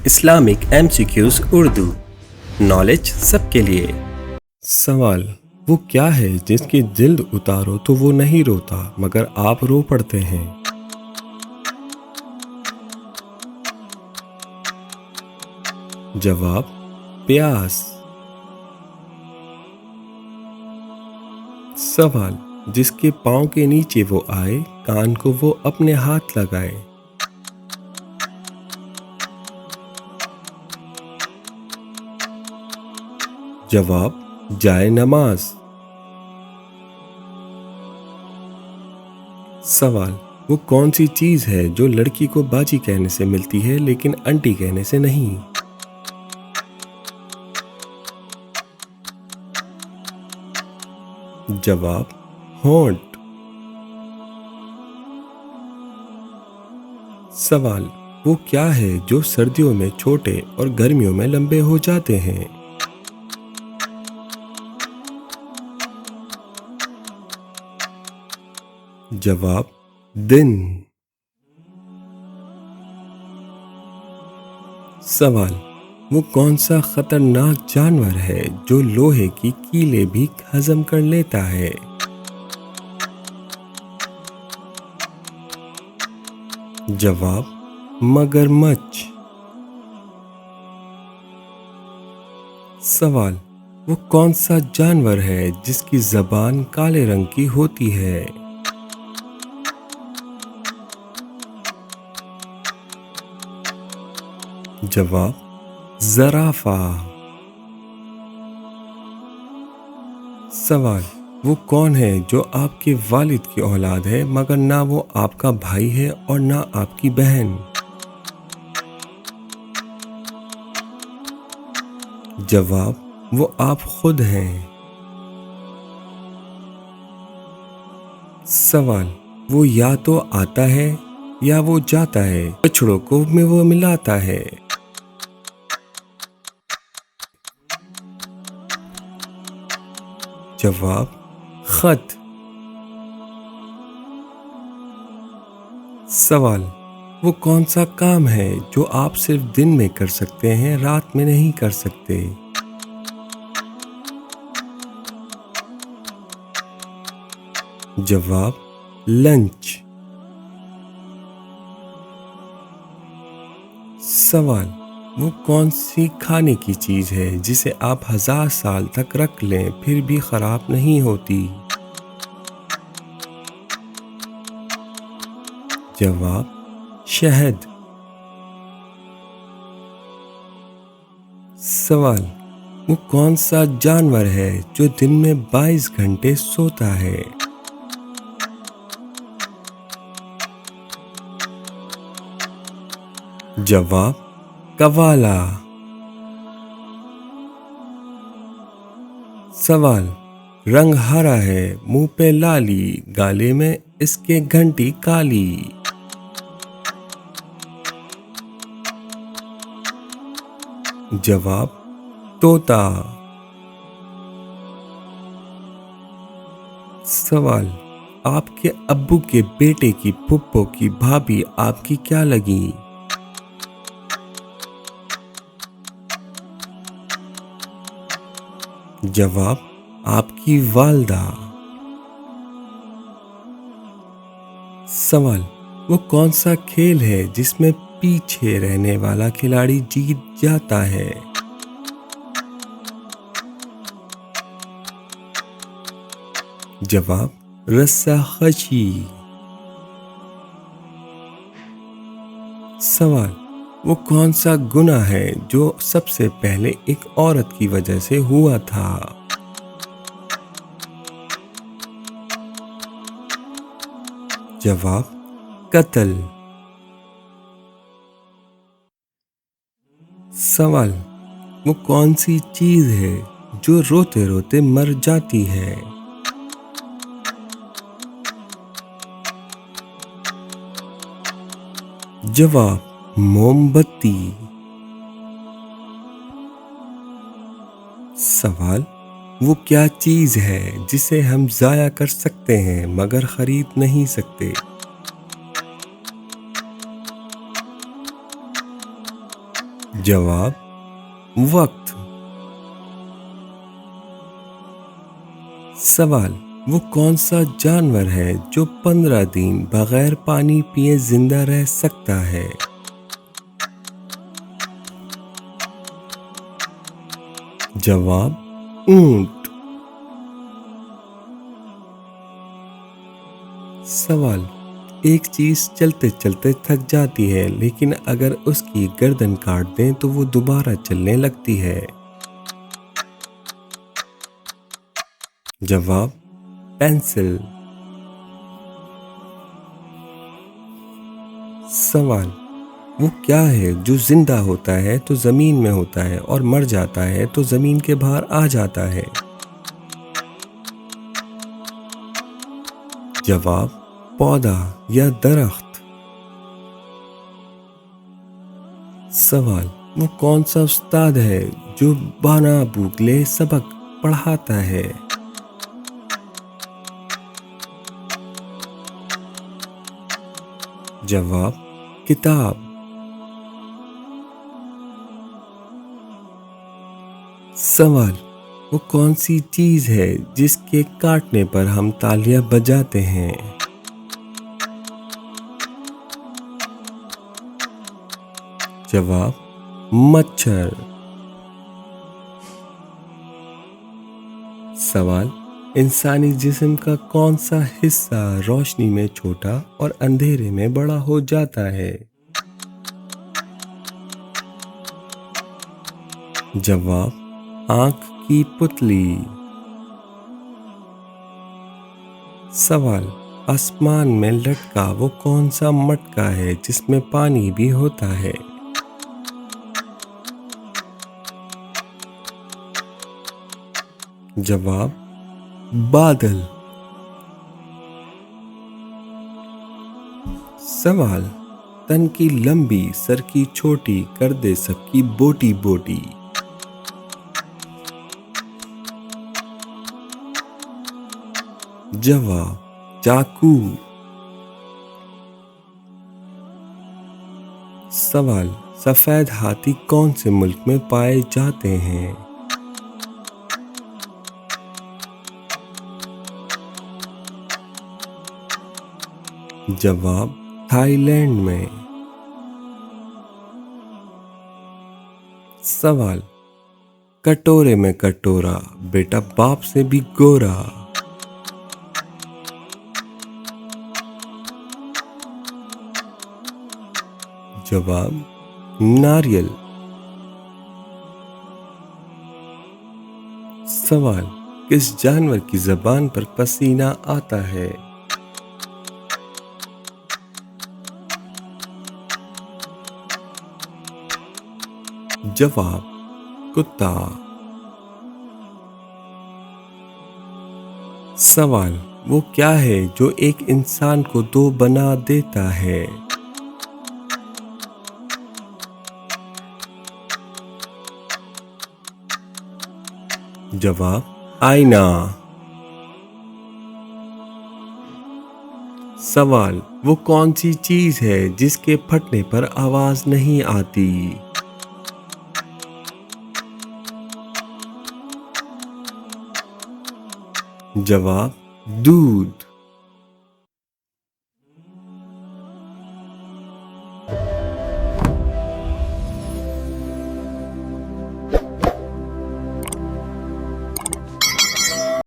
Islamic MCQs Urdu knowledge सबके लिए। सवाल: वो क्या है जिसकी जिल्द उतारो तो वो नहीं रोता मगर आप रो पड़ते हैं? जवाब: प्यास। सवाल: जिसके पाँव के नीचे वो आए, कान को वो अपने हाथ लगाए। जवाब: जाए नमाज। सवाल: वो कौन सी चीज़ है जो लड़की को बाजी कहने से मिलती है लेकिन आंटी कहने से नहीं? जवाब: होंठ। सवाल: वो क्या है जो सर्दियों में छोटे और गर्मियों में लंबे हो जाते हैं? जवाब: दिन। सवाल: वो कौन सा खतरनाक जानवर है जो लोहे की कीलें भी हजम कर लेता है? जवाब: मगरमच्छ। सवाल: वो कौन सा जानवर है जिसकी जबान काले रंग की होती है? जवाब: ज़राफ़ा। सवाल: वो कौन है जो आपके वालिद की औलाद है मगर ना वो आपका भाई है और ना आपकी बहन? जवाब: वो आप खुद हैं। सवाल: वो या तो आता है या वो जाता है, बछड़ों को में वो मिलाता है। जवाब: खत। सवाल: वो कौन सा काम है जो आप सिर्फ दिन में कर सकते हैं, रात में नहीं कर सकते? जवाब: लंच। सवाल: वो कौन सी खाने की चीज़ है जिसे आप 1000 साल तक रख लें फिर भी खराब नहीं होती? जवाब: शहद। सवाल: वो कौन सा जानवर है जो दिन में 22 घंटे सोता है? जवाब: कवाला। सवाल: रंग हरा है, मुंह पे लाली, गाले में इसके घंटी काली। जवाब: तोता। सवाल: आपके अब्बू के बेटे की फुप्पो की भाभी आपकी क्या लगी? जवाब: आपकी वालदा। सवाल: वो कौन सा खेल है जिसमें पीछे रहने वाला खिलाड़ी जीत जाता है? जवाब: रस्साकशी। सवाल: वो कौन सा गुनाह है जो सबसे पहले एक औरत की वजह से हुआ था? जवाब: कत्ल। सवाल: वो कौन सी चीज है जो रोते रोते मर जाती है? जवाब: मोमबत्ती। सवाल: वो क्या चीज है जिसे हम जाया कर सकते हैं मगर खरीद नहीं सकते? जवाब वक्त। सवाल वो कौन सा जानवर है जो 15 दिन बगैर पानी पिए जिंदा रह सकता है? जवाब ऊंट। सवाल एक चीज चलते चलते थक जाती है लेकिन अगर उसकी गर्दन काट दें तो वो दोबारा चलने लगती है। जवाब पेंसिल। सवाल वो क्या है जो जिंदा होता है तो जमीन में होता है और मर जाता है तो जमीन के बाहर आ जाता है? जवाब पौधा या दरख्त। सवाल वो कौन सा उस्ताद है जो बिना भूखे सबक पढ़ाता है? जवाब किताब। सवाल वो कौन सी चीज है जिसके काटने पर हम तालियां बजाते हैं? जवाब मच्छर। सवाल इंसानी जिस्म का कौन सा हिस्सा रोशनी में छोटा और अंधेरे में बड़ा हो जाता है? जवाब आंख की पुतली। सवाल आसमान में लटका वो कौन सा मटका है जिसमें पानी भी होता है? जवाब बादल। सवाल तन की लंबी सर की छोटी कर दे सबकी बोटी बोटी। जवाब चाकू। सवाल सफेद हाथी कौन से मुल्क में पाए जाते हैं? जवाब थाईलैंड में। सवाल कटोरे में कटोरा बेटा बाप से भी गोरा। जवाब नारियल। सवाल किस जानवर की जबान पर पसीना आता है? जवाब कुत्ता। सवाल वो क्या है जो एक इंसान को दो बना देता है? जवाब आईना। सवाल वो कौन सी चीज है जिसके फटने पर आवाज नहीं आती? जवाब दूध।